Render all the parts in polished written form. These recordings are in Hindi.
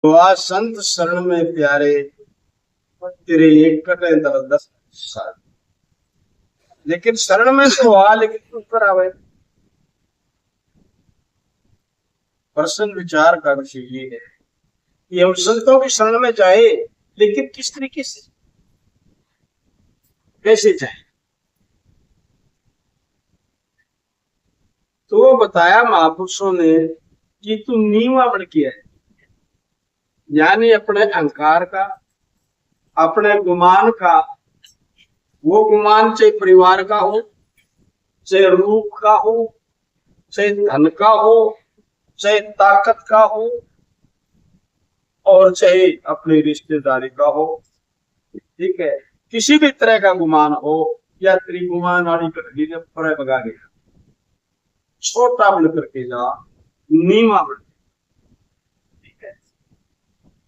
हुआ संत शरण में प्यारे, तेरे एक कटे दर 10 साल। लेकिन शरण में तो हुआ, लेकिन तुम पर आवे। प्रश्न विचार का विषय ये है कि हम संतों की शरण में जाए, लेकिन किस तरीके से, कैसे जाए। तो वो बताया महापुरुषों ने कि तू नीवा बन के है, यानी अपने अहंकार का, अपने गुमान का, वो गुमान चाहे परिवार का हो, चाहे रूप का हो, चाहे धन का हो, चाहे ताकत का हो, और चाहे अपनी रिश्तेदारी का हो, ठीक है, किसी भी तरह का गुमान हो, या त्रिगुमान वाली कटगी ने पर भगा गया, छोटा बन करके जा, नीवा बन। ठीक है,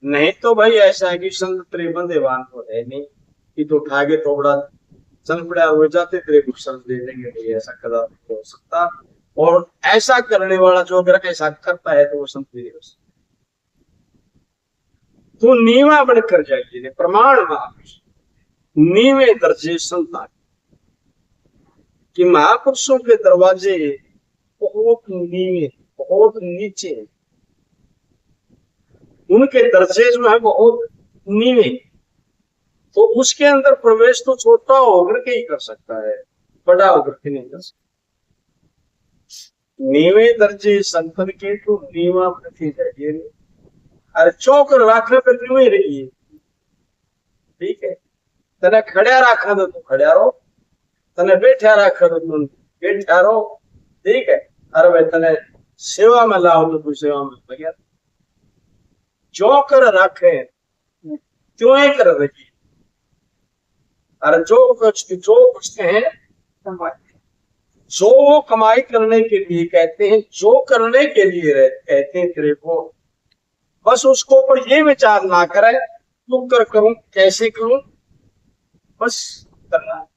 नहीं तो भाई ऐसा है कि संत तेरे बंदेवान तो है नहीं कि तो उठा के थोड़ा चल पड़ा हो जाते, तेरे को संत दे देंगे, नहीं ऐसा कदा नहीं हो सकता। और ऐसा करने वाला जो अगर ऐसा करता है तो वो संत नहीं हो सकता। तो नीवा बनकर जाइए, प्रमाण महापुरुष नीवे दर्जे संतान कि महापुरुषों के दरवाजे बहुत नीवे, बहुत नीचे है, उनके दर्जे जो है बहुत नीवे। तो उसके अंदर प्रवेश तो छोटा होकर के ही कर सकता है, बड़ा होकर के नहीं कर सकता। नीवे दर्जे संतन के तो नीवा प्रति जाइए, अरे चौक राखने पर क्यों ही रहिए। ठीक है, तने खड़ा राखा तो तू खड़ा रहो, तने बैठा राखा तो तू बैठा रहो। ठीक है, अरे भाई तने सेवा में लाओ तो तू सेवा में लगे। जो कर राखे क्यों ही कर रही। अरे जो कुछ कहें, जो वो कमाई करने के लिए कहते हैं, जो करने के लिए कहते हैं तेरे को, बस उसको ऊपर ये विचार ना करे क्यों कर करूं, कैसे करूं, बस करना,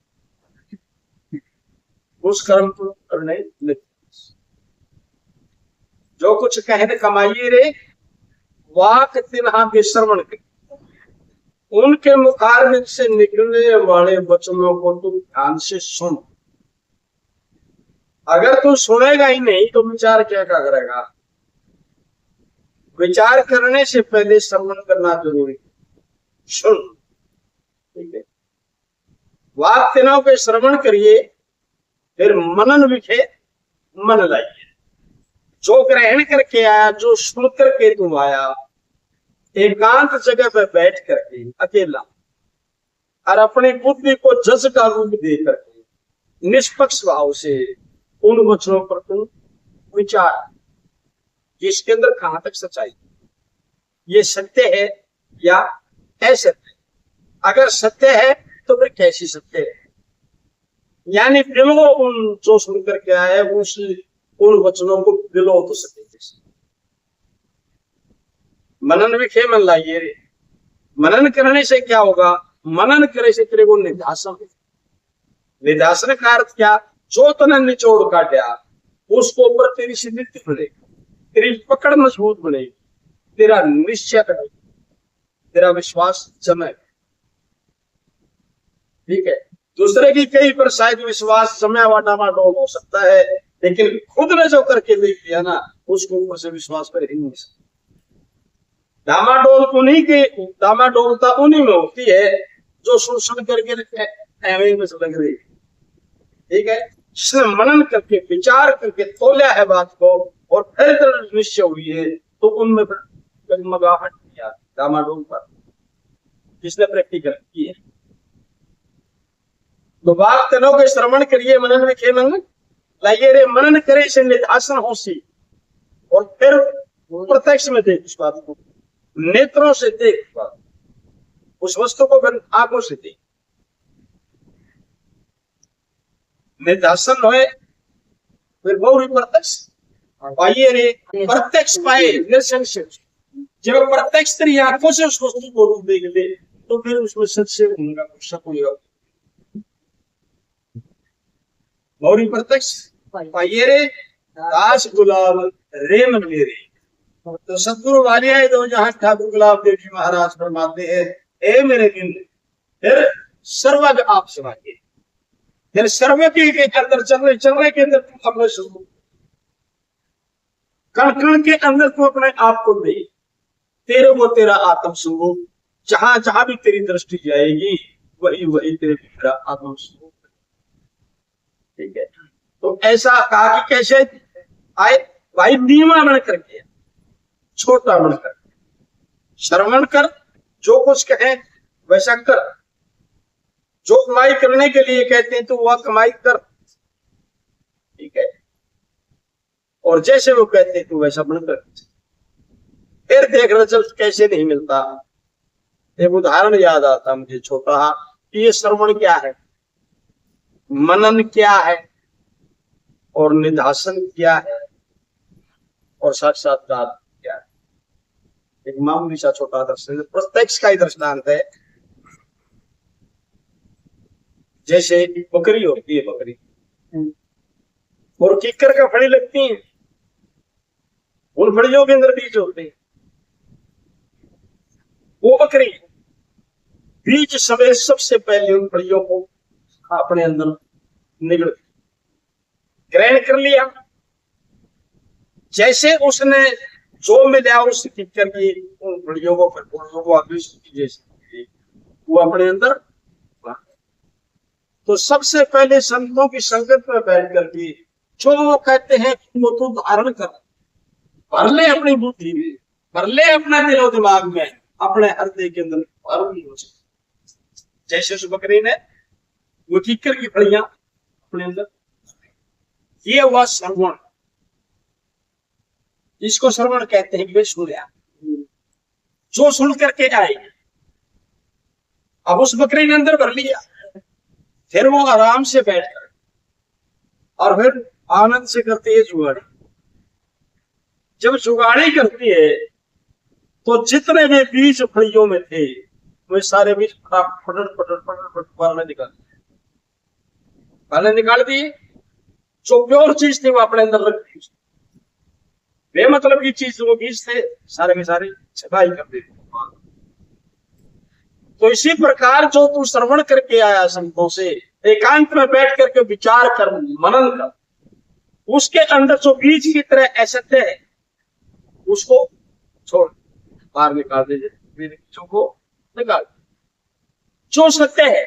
उस कर्म को करने लगे। जो कुछ कहने कमाइए रे, वाक तिन्हा के श्रवण के, उनके मुखारबिंद से निकलने वाले वचनों को तुम ध्यान से सुन। अगर तू सुनेगा ही नहीं तो विचार क्या करेगा। विचार करने से पहले श्रवण करना जरूरी है, सुन। ठीक है, वाक तिनों के श्रवण करिए, फिर मनन विखे मन लाइए। जो ग्रहण करके आया, जो सुन करके तुम आया, एकांत जगह पर बैठ करके अकेला, और अपनी बुद्धि को जज का रूप दे करके निष्पक्ष भाव से उन वचनों पर तुम विचार, जिसके अंदर कहां तक सच्चाई, ये सत्य है या असत्य। अगर सत्य है तो फिर कैसी सत्य है, यानी बिलो उन जो सुन करके आए उन वचनों को बिलो तो सत्य। मनन विखे मन लाइए रे, मनन करने से क्या होगा, मनन करे से तेरे को निधासन। निधासन का अर्थ क्या, जो तने निचोड़ काटा उसको ऊपर तेरी सिद्धित्व बनेगी, तेरी पकड़ मजबूत बनेगी, तेरा निश्चय बनेगा, तेरा विश्वास जमेगा। ठीक है, दूसरे की कई पर शायद विश्वास समय वाटामाटोल हो सकता है, लेकिन खुद ने जो करके देख लिया ना, उसको ऊपर से विश्वास पर ही नहीं सकता। डामाडोल उन्हीं के, डामाडोलता उन्हीं में होती है जो सुन सुन करके में से लग रही है। ठीक है, जिसने मनन करके विचार करके तोला है बात को और फिर निश्चय हुई है, तो उनमें डगमगाहट नहीं आती डामाडोल पर, जिसने प्रैक्टिकल की है। तो बात तनों के श्रवण करिए, मनन विखे मन लाइए रे, मनन करे से निधासन हो सी, और फिर प्रत्यक्ष में देख उस बात को, नेत्रों से देख उस वस्तु को, फिर आंखों से देख। निधासन होए फिर बहुरी प्रत्यक्ष पाइए रे, प्रत्यक्ष पाए निसंशय। जब प्रत्यक्ष तेरी आंखों से उस वस्तु को रूप देख ले तो फिर उसमें सच्चे होगा, शक होगा। बहुरी प्रत्यक्ष पाइए रे, दास गुलाब रे मन मेरे, तो सदगुरु वाली है दो जहां ठाकुर गुलाब देव जी महाराज फरमाते हैं, ए मेरे दिल फिर सर्वज्ञ आप सुनाइए, फिर सर्वज्ञ के अंदर चल रहे के अंदर तुम अपने स्वरूप, कण कण के अंदर तू अपने आप को दे, तेरे वो तेरा आत्म स्वरूप, जहां जहां भी तेरी दृष्टि जाएगी वही वही तेरे तेरा आत्म स्वरूप। ठीक है, तो ऐसा कहा कि कैसे आए भाई, नीमा बन करके, छोटा बनकर, श्रवण कर, जो कुछ कहे वैसा कर, जो कमाई करने के लिए कहते हैं तो वह कमाई कर। ठीक है, और जैसे वो कहते हैं तो वैसा बनकर, फिर देख रिजल्ट कैसे नहीं मिलता। एक उदाहरण याद आता मुझे छोटा, कि ये श्रवण क्या है, मनन क्या है, और निधासन क्या है, और साक्षात्कार क्या है। एक मामूली सा छोटा दर्शन, प्रत्यक्ष का ही दृष्टांत है। जैसे बकरी होती है, बकरी और कीकर का फड़ी लगती है, उन फड़ियों के अंदर बीज होते हैं। वो बकरी बीज समय सबसे पहले उन फड़ियों को अपने अंदर निगल ग्रहण कर लिया। जैसे उसने जो मिला उस कीकर की उन फड़ियों को जैसे वो अपने अंदर, तो सबसे पहले संतों की संगत में बैठ करके जो वो कहते हैं वो तो धारण कर, भर ले अपनी बुद्धि में, भर ले अपने दिलो दिमाग में, अपने हृदय के अंदर भर ली। जैसे उस बकरी ने वो कीकर की फड़ियां अपने अंदर, ये हुआ श्रवण, इसको श्रवण कहते हैं कि वे सुन लिया, जो सुन करके आए। अब उस बकरी ने अंदर भर लिया, फिर वो आराम से बैठ कर और फिर आनंद से करती है जुगाड़ी। जब जुगाड़ी करती है तो जितने भी बीज फड़ियों में थे वे सारे बीज बाहर निकाल दिए। जो प्योर चीज थी वो अपने अंदर रख दी, बेमतलब की चीज वो बीज थे सारे के सारे छपाई कर दी। तो इसी प्रकार जो तू श्रवण करके आया संतों से, एकांत में बैठ करके विचार कर, मनन कर, उसके अंदर जो बीज की तरह असत्य है उसको छोड़, बाहर निकाल दीजिए, बीजों को निकाल। जो सत्य है,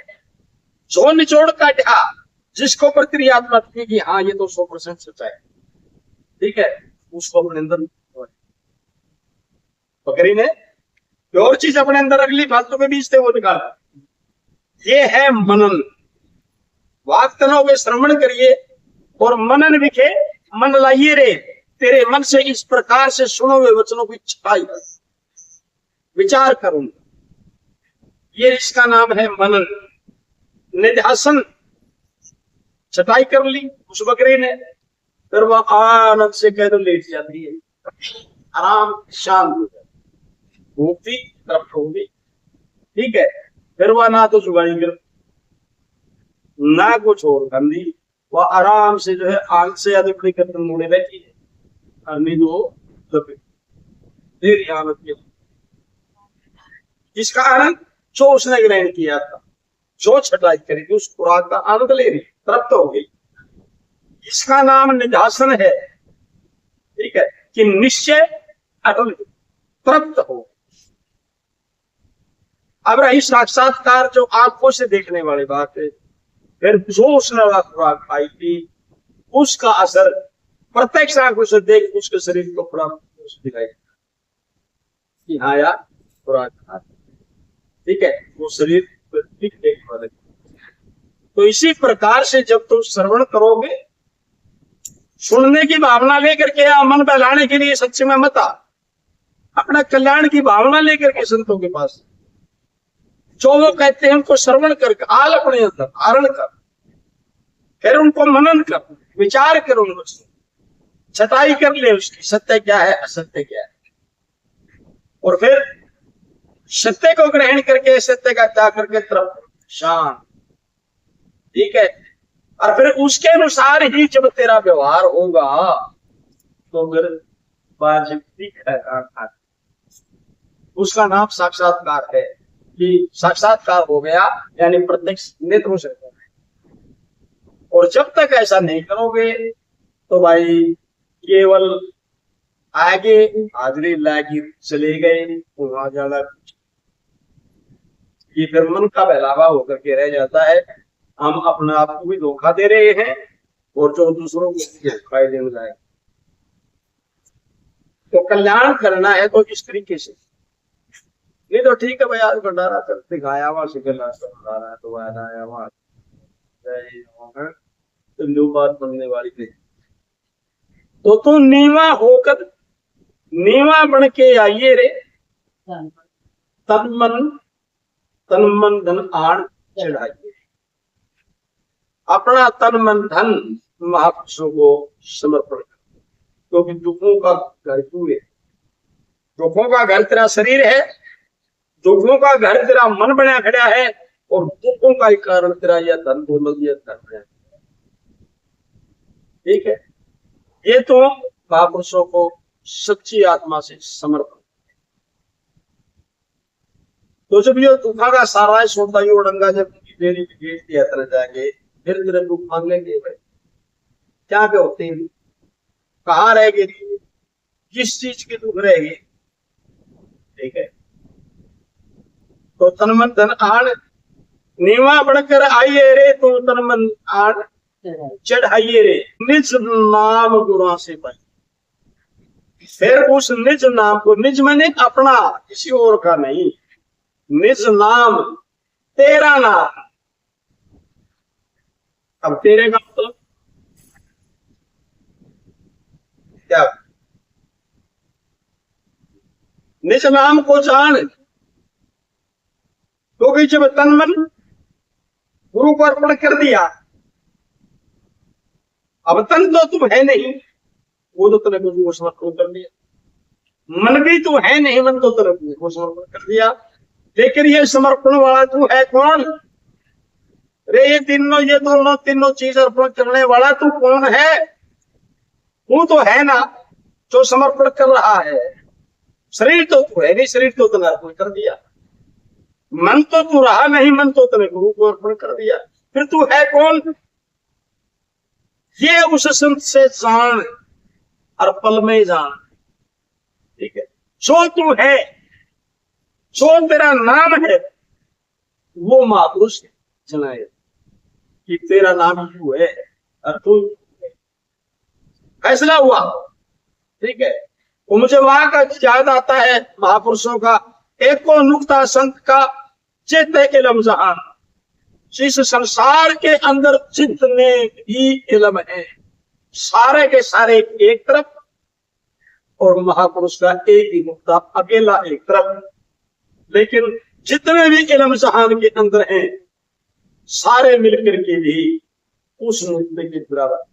जो निचोड़ का ढा, जिसको प्रक्रियात्मक थी कि हाँ ये तो 100% सच्चा है, ठीक है, उसको अपने अंदर, बकरी ने और चीज अपने अंदर रख ली, फालतू के बीज थे वो निकाल। ये है मनन। वास्तव में श्रवण करिए और मनन विखे मन लाइए रे, तेरे मन से इस प्रकार से सुनो हुए वचनों की छटाई विचार करूं, ये इसका नाम है मनन। निध्यासन, छटाई कर ली उस बकरी ने, फिर वह आनंद से कह दो लेट जाती है, आराम शांत हो जाती, मुक्ति प्राप्त होगी। ठीक है, फिर वह ना तो जुगाड़ी कर, ना कुछ और गंदी, वह आराम से जो है आंख से अधिक करके मुड़े रहती है, आनंद इसका आनंद जो उसने ग्रहण किया था, जो छटाई करी थी उस खुराक का आनंद ले रही, तृप्त हो गई। इसका नाम निधासन है। ठीक है, कि निश्चय अटल तृप्त हो। अब रही साक्षात्कार, जो आंखों से देखने वाली बात है, फिर जो उसने खुराक खाई थी उसका असर प्रत्यक्ष आंखों से देख उसके शरीर को खुराक दिखाई कि हाँ यार खुराक खा, ठीक है, वो शरीर ठीक देखने वाले। तो इसी प्रकार से जब तुम श्रवण करोगे, सुनने की भावना लेकर के या मन बहलाने के लिए सच्चे में मत आ, अपना कल्याण की भावना लेकर के संतों के पास जो वो कहते हैं उनको श्रवण करके आल अपने अंदर धारण कर, फिर उनको मनन कर, विचार कर, उनको छटाई कर ले उसकी, सत्य क्या है असत्य क्या है, और फिर सत्य को ग्रहण करके सत्य का त्याग करके तरफ शांत। ठीक है, और फिर उसके अनुसार ही जब तेरा व्यवहार होगा तो फिर वाजिब दिख रहा, उसका नाम साक्षात्कार है। कि साक्षात्कार हो गया यानी प्रत्यक्ष नेत्रों से। और जब तक ऐसा नहीं करोगे तो भाई केवल आगे हाजरी लागी चले गए, वहां जाना ये फिर मन का बहलावा होकर के रह जाता है। हम अपने आप को भी धोखा दे रहे हैं और जो दूसरों को धोखा देने जाए। तो कल्याण करना है तो इस तरीके से, नहीं तो ठीक है भाई आज भंडारा कर दिखाया वहां से भंडारा तो आया वहां तो बात बनने वाली थी। तो तू नीवा होकर नीवा बन के आइए रे, तन मन धन आड़ चढ़ाइए। अपना तन मन धन महापुरुषों को समर्पण कर, क्योंकि दुखों का घर तू है, दुखों का घर तेरा शरीर है, दुखों का घर तेरा मन बना खड़ा है, और दुखों का ही कारण तेरा यह धन दौलत यह धर्म है। ठीक है, ये तो महापुरुषों को सच्ची आत्मा से समर्पण। तो जब ये दुखा का सारा सोता ही उड़ंगा जब डेली गेट दिया तरह जाके फिर तेरे दुख मांग लेंगे भाई, क्या क्या होते हैं, कहाँ रहेगी, किस चीज के दुख रहेगी। ठीक है, तो तन मन धन आड़ नीवा बढ़कर आइए रे, तो तन मन आड़ चढ़ाइए रे, निज नाम गुणा से पाई। फिर उस निज नाम को, निज मैंने अपना, किसी और का नहीं, निज नाम तेरा नाम। अब तेरे का मतलब क्या, निज नाम को जान, क्योंकि जब तन मन गुरु को अर्पण कर दिया, अब तन तो तुम है नहीं, वो तो तूने गुरु को समर्पण कर दिया, मन भी तू है नहीं, मन तो तूने गुरु को समर्पण कर दिया। लेकिन ये समर्पण वाला तू है कौन रे, ये दोनों तीनों चीज अर्पण करने वाला तू कौन है? तू तो है ना जो समर्पण कर रहा है। शरीर तो तू है नहीं, शरीर तो तूने अर्पण कर दिया। मन तो तू रहा नहीं, मन तो तूने गुरु को अर्पण कर दिया। फिर तू है कौन? ये उस संत से जान और पल में जान। ठीक है, जो तू है, जो तेरा नाम है, वो महापुरुष जनाए कि तेरा नाम तू है और तू फैसला हुआ। ठीक है, वो मुझे वहां का याद आता है महापुरुषों का, एक को नुक्ता संत का चेते इलम जहां। इस संसार के अंदर जितने भी इलम है सारे के सारे एक तरफ, और महापुरुष का एक ही नुक्ता अकेला एक तरफ। लेकिन जितने भी इलम जहान के अंदर हैं सारे मिलकर के भी उस नुक्ते के बराबर,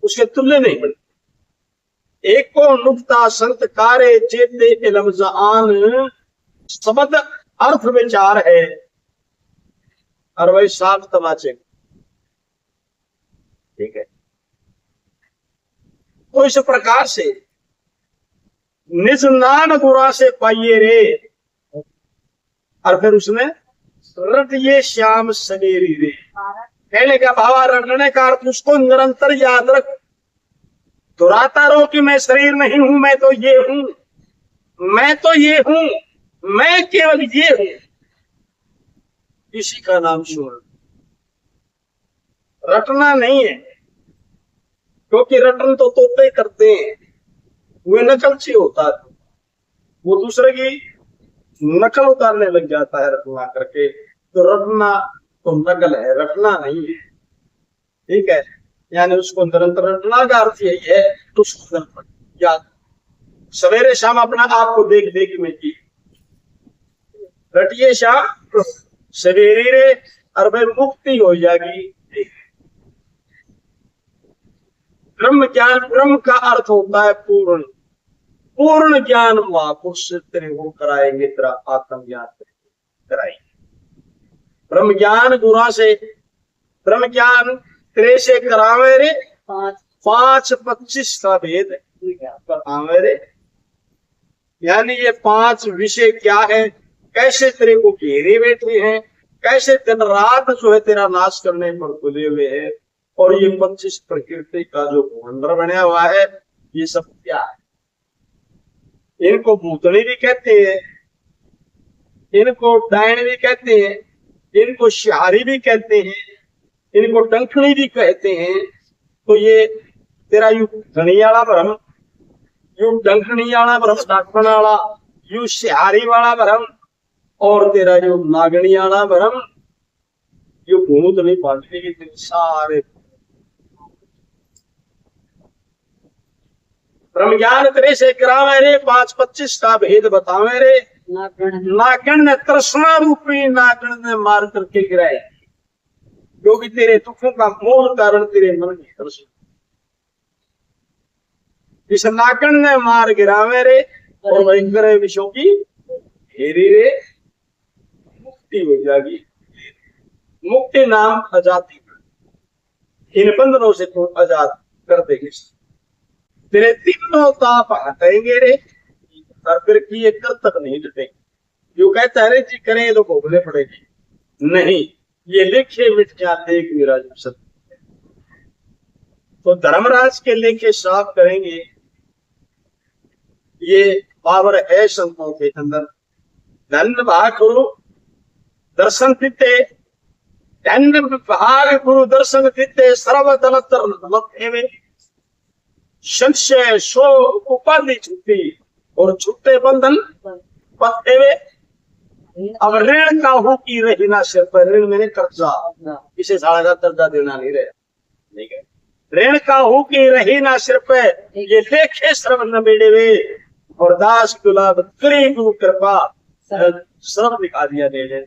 उसके तुल्य नहीं बनते। एक को नुक्ता संत कारे चेते इलम जहान, शब्द अर्थ विचार है और वही सात तमाचे। ठीक है, तो इस प्रकार से निज नाम गुरा से पाइए रे, और फिर उसने रट ये श्याम सवेरी रे, कहने का भावा रटने का अर्थ उसको निरंतर याद रख। दोहराता रहो कि मैं शरीर नहीं हूं, मैं तो ये हूं, मैं तो ये हूं, मैं केवल ये हूं। इसी का नाम सुन, रटना नहीं है, क्योंकि रटन तो तोते करते हैं, वे नकल से होता है, वो दूसरे की नकल उतारने लग जाता है रटना करके। तो रटना तो नकल है, रटना नहीं है। ठीक है, यानी उसको निरंतर रटना का अर्थ यही है, तो उसको याद सवेरे शाम अपना आप को देख देख में की रटिए शाम सवेरे रे, और भाई मुक्ति हो जाएगी। ब्रह्म ज्ञान, ब्रह्म का अर्थ होता है पूर्ण, पूर्ण ज्ञान महापुरुष से तेरे वो कराएंगे, तेरा आत्म ज्ञान कराएंगे। ब्रह्म ज्ञान गुरा से, ब्रह्म ज्ञान तेरे से करावे रे 5:25 का भेद है। बतावे रे। यानी ये 5 विषय क्या है, कैसे तेरे को घेरे बैठे हैं, कैसे दिन रात जो है तेरा नाश करने पर तुले हुए है, और ये 25 प्रकृति का जो भूखंडर बना हुआ है, ये सब क्या है? इनको भूतड़ी भी कहते हैं, इनको डायन भी कहते हैं, इनको शिहारी भी कहते हैं, इनको डंखनी भी कहते हैं। तो ये तेरा यू धनी वाला भ्रम, यू डंखनी वाला भ्रम, डाकण वाला, यू शिहारी वाला भ्रम, और तेरा जो नागणी वाला भ्रम, यू भूत नहीं पालने की तेरे सारे ब्रह्म ज्ञान तेरे से करावे रे। 5-25 का भेद बतावे रे। नागण ने तृष्णा रूपी नागण ने मार करके गिराए, क्योंकि तेरे दुखों का मूल कारण तेरे मन की तृष्णा। इस नागण ने मार गिरावे रे, और भयंकर विषयों की घेरी रे, मुक्ति हो जाएगी। मुक्ति नाम आजादी, इन बंधनों से तो आजाद कर देगी। तेरे तीनों ताप हटेंगे रे, और फिर की एक तक नहीं डटेंगे। जो कहता है जी करें तो भोगने पड़ेगी, नहीं, ये लेखे मिट जाते एक विराज सत्य। तो धर्मराज के लेखे साफ करेंगे, ये पावर है संतों के अंदर। धन्य भाग गुरु दर्शन दिते, धन्य भाग गुरु दर्शन दिते, सर्वदल तर संशय शो उपाधि छूटी, और छूटे बंधन पत्ते। अब ऋण का हो की रही ना सिर पर, ऋण मैंने कर्जा, इसे साढ़े का कर्जा देना नहीं रहे, ठीक है। ऋण का हो की रही ना सिर पे, ये लेखे श्रम न बेड़े वे, और दास गुलाब करी गुरु कृपा, श्रम दिखा दिया दे।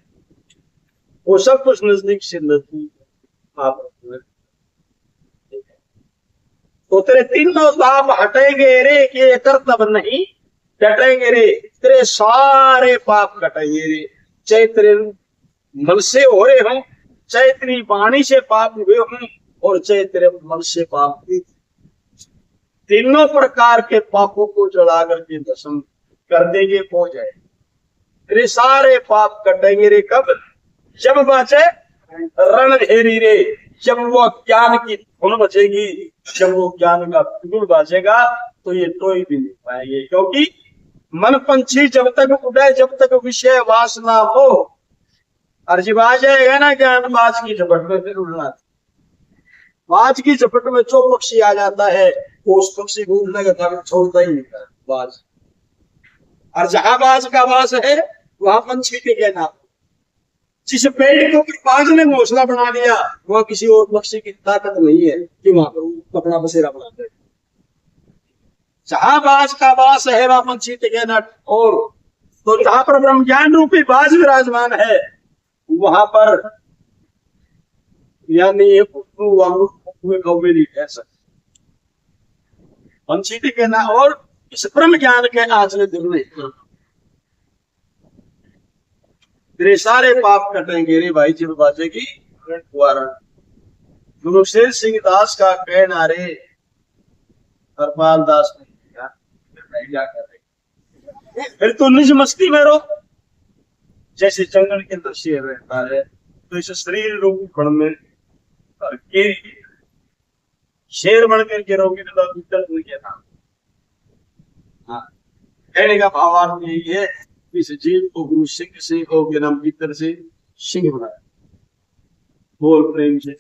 वो सब कुछ नजदीक से नजदीक आप, तो तेरे तीनों ताप हटेंगे रे, ये कर्तव्य नहीं कटेंगे रे। तेरे सारे पाप कटेंगे रे, चाहे तेरे मन से हो रहे हों, चाहे तेरी वाणी से पाप हुए हों, और चाहे तेरे मन से पाप हुए। तीनों प्रकार के पापों को जला करके दर्शन कर देंगे, हो जाए तेरे सारे पाप कटेंगे रे। कब? जब बचे रण घेरी रे, जब वो ज्ञान की धुन बचेगी, जब वो ज्ञान का फूल बाजेगा, तो ये टोई भी नहीं पाएंगे। क्योंकि मन पंछी जब तक उड़े, जब तक विषय वासना हो, और जब आ जाएगा ना ज्ञान बाज की झपट में, फिर उड़ना। बाज की झपट में जो पक्षी आ जाता है, वो उस पक्षी को उड़ने का छोड़ता ही नहीं है बाज। और जहां बाज का वास है, वहां पंछी के कहना। जिस पेड़ को बाज ने घोंसला बना दिया, वह किसी और पक्षी की ताकत नहीं है कि वहां पर अपना बसेरा बना दे। जहां बाज का वास है, वहां पंछी टिके न। और तो जहां पर ब्रह्म ज्ञान रूपी बाज विराजमान है, वहां पर यानी नहीं कह सकते पंछी टिके न। और इस ब्रह्म ज्ञान के आचरण दूर नहीं, तेरे सारे पाप कटेंगे रे भाई, जब बाजेगी द्वारा। गुरु शेर सिंह दास का कहना रे, हरपाल दास ने क्या कर रहे, फिर तो निज मस्ती में रो। जैसे जंगल के अंदर शेर रहता है, तो इस शरीर रूप फण में शेर बन करके रोगे तो कहने का भावार्थ यही है, इस जीव को गुरु सिंह से हो के नाम भीतर से सिंह बनाया। बोल प्रेम से